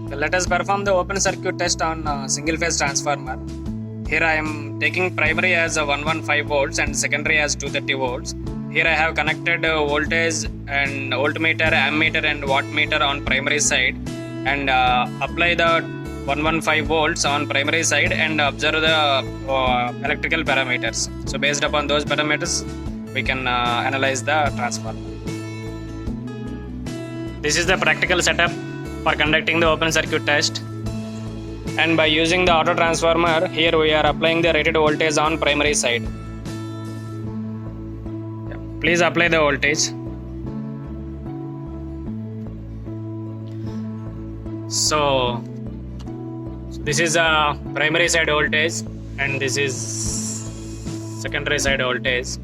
Let us perform the open circuit test on single phase transformer. Here I am taking primary as 115 volts and secondary as 230 volts. Here I have connected voltage and voltmeter, ammeter and wattmeter on primary side, and apply the 115 volts on primary side and observe the electrical parameters. So based upon those parameters we can analyze the transformer. This is the practical setup for conducting the open circuit test, and by using the auto transformer, here we are applying the rated voltage on primary side. Please apply the voltage. So this is a primary side voltage and this is secondary side voltage.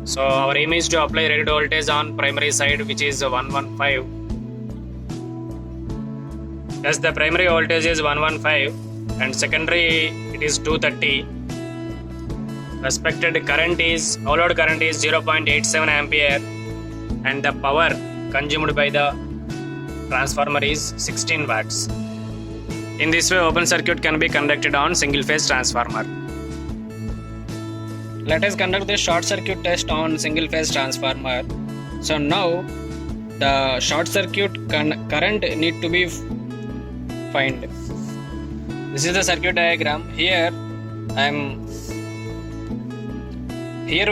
So our aim is to apply rated voltage on primary side, which is 115. As the primary voltage is 115 and secondary it is 230. Expected current is, all-load current is 0.87 ampere and the power consumed by the transformer is 16 watts. In this way, open circuit can be conducted on single phase transformer. Let us conduct the short circuit test on single phase transformer. So now the short circuit current need to be find. This is the circuit diagram. Here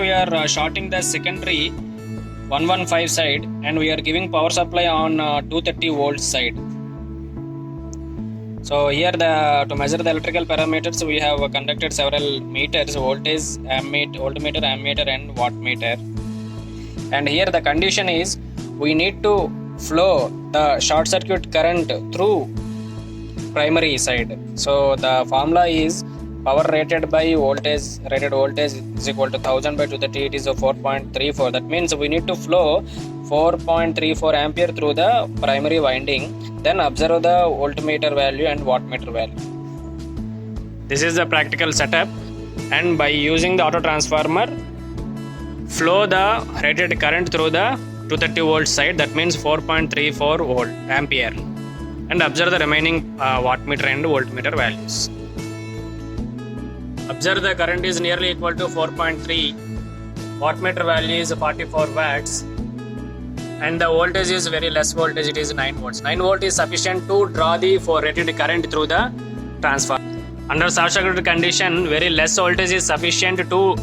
we are shorting the secondary 115 side and we are giving power supply on 230 volts side. So here to measure the electrical parameters we have conducted several meters: voltage, voltmeter, ammeter and wattmeter. And here the condition is we need to flow the short circuit current through primary side. So the formula is power rated by voltage, rated voltage is equal to 1000 by 230, it is 4.34. That means we need to flow 4.34 ampere through the primary winding. Then observe the voltmeter value and wattmeter value. This is the practical setup, and by using the auto transformer, flow the rated current through the 230 volt side, that means 4.34 volt ampere, and observe the remaining wattmeter and voltmeter values. Observe the current is nearly equal to 4.3, wattmeter value is 44 watts, and the voltage is very less voltage, it is 9 volts. 9 volt is sufficient to draw the rated current through the transformer. Under short circuit condition, very less voltage is sufficient to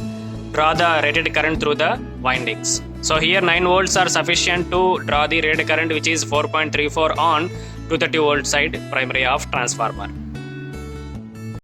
draw the rated current through the windings. So here 9 volts are sufficient to draw the rated current, which is 4.34 on 230 volt side primary of transformer.